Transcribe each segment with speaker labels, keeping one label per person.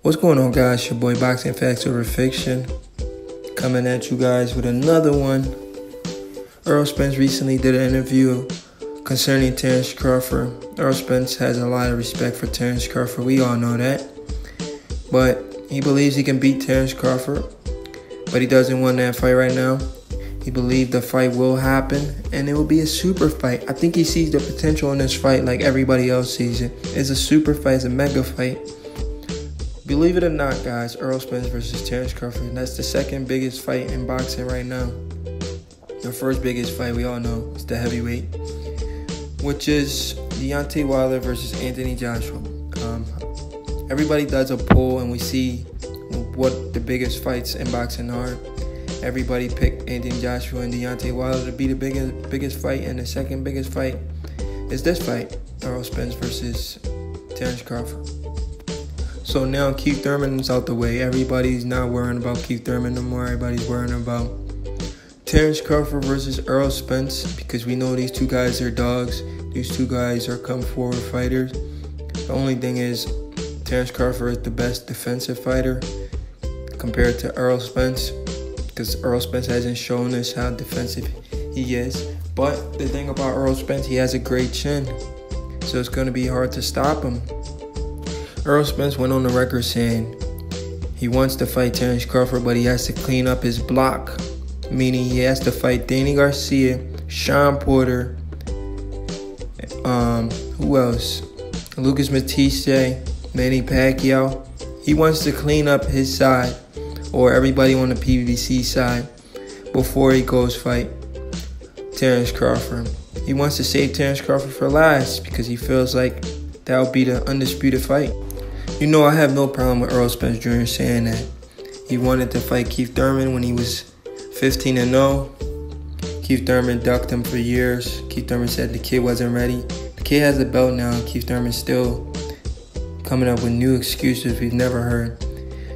Speaker 1: What's going on, guys? Your boy Boxing Facts Over Fiction coming at you guys with another one. Errol Spence recently did an interview concerning Terence Crawford. Errol Spence has a lot of respect for Terence Crawford. We all know that. But he believes he can beat Terence Crawford, but he doesn't want that fight right now. He believes the fight will happen, and it will be a super fight. I think he sees the potential in this fight like everybody else sees it. It's a super fight. It's a mega fight. Believe it or not, guys, Errol Spence versus Terence Crawford. That's the second biggest fight in boxing right now. The first biggest fight, we all know, is the heavyweight, which is Deontay Wilder versus Anthony Joshua. Everybody does a poll, and we see what the biggest fights in boxing are. Everybody picked Anthony Joshua and Deontay Wilder to be the biggest fight, and the second biggest fight is this fight, Errol Spence versus Terence Crawford. So now Keith Thurman is out the way. Everybody's not worrying about Keith Thurman no more. Everybody's worrying about Terence Crawford versus Errol Spence, because we know these two guys are dogs. These two guys are come-forward fighters. The only thing is, Terence Crawford is the best defensive fighter compared to Errol Spence, because Errol Spence hasn't shown us how defensive he is. But the thing about Errol Spence, he has a great chin, so it's going to be hard to stop him. Errol Spence went on the record saying he wants to fight Terence Crawford, but he has to clean up his block, meaning he has to fight Danny Garcia, Sean Porter, who else? Lucas Matisse, Manny Pacquiao. He wants to clean up his side, or everybody on the PBC side, before he goes fight Terence Crawford. He wants to save Terence Crawford for last because he feels like that would be the undisputed fight. You know, I have no problem with Errol Spence Jr. saying that he wanted to fight Keith Thurman when he was 15-0. Keith Thurman ducked him for years. Keith Thurman said the kid wasn't ready. The kid has a belt now, and Keith Thurman's still coming up with new excuses we've never heard.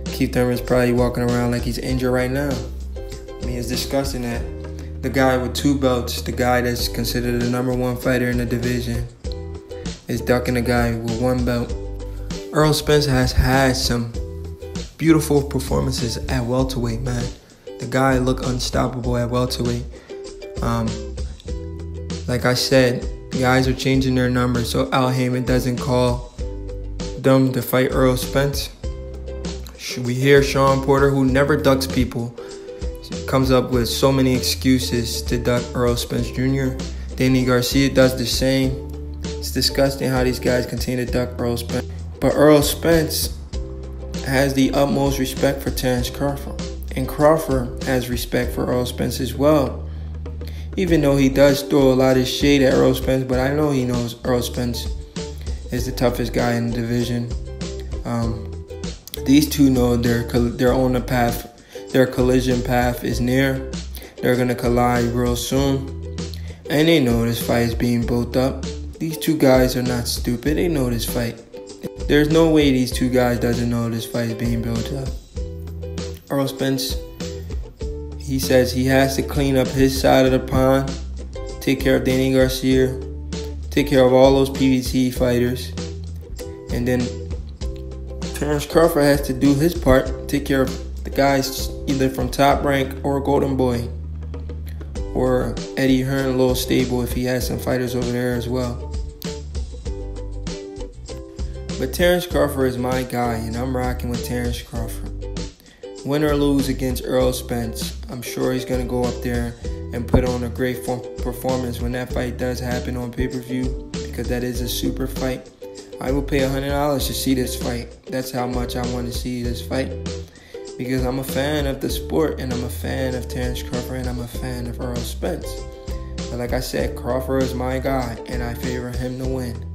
Speaker 1: Keith Thurman's probably walking around like he's injured right now. I mean, it's disgusting that the guy with 2 belts, the guy that's considered the #1 fighter in the division, is ducking a guy with 1 belt. Errol Spence has had some beautiful performances at welterweight, man. The guy looked unstoppable at welterweight. Like I said, guys are changing their numbers, so Al Heyman doesn't call them to fight Errol Spence. We hear Sean Porter, who never ducks people, comes up with so many excuses to duck Errol Spence Jr. Danny Garcia does the same. It's disgusting how these guys continue to duck Errol Spence. But Errol Spence has the utmost respect for Terence Crawford. And Crawford has respect for Errol Spence as well. Even though he does throw a lot of shade at Errol Spence, but I know he knows Errol Spence is the toughest guy in the division. These two know they're on the path. Their collision path is near. They're going to collide real soon. And they know this fight is being built up. These two guys are not stupid. They know this fight. There's no way these two guys doesn't know this fight is being built up. Errol Spence, he says he has to clean up his side of the pond, take care of Danny Garcia, take care of all those PBC fighters, and then Terence Crawford has to do his part, take care of the guys either from Top Rank or Golden Boy, or Eddie Hearn, Little Stable, if he has some fighters over there as well. But Terence Crawford is my guy, and I'm rocking with Terence Crawford. Win or lose against Errol Spence, I'm sure he's going to go up there and put on a great performance when that fight does happen on pay-per-view, because that is a super fight. I will pay $100 to see this fight. That's how much I want to see this fight, because I'm a fan of the sport, and I'm a fan of Terence Crawford, and I'm a fan of Errol Spence. But like I said, Crawford is my guy, and I favor him to win.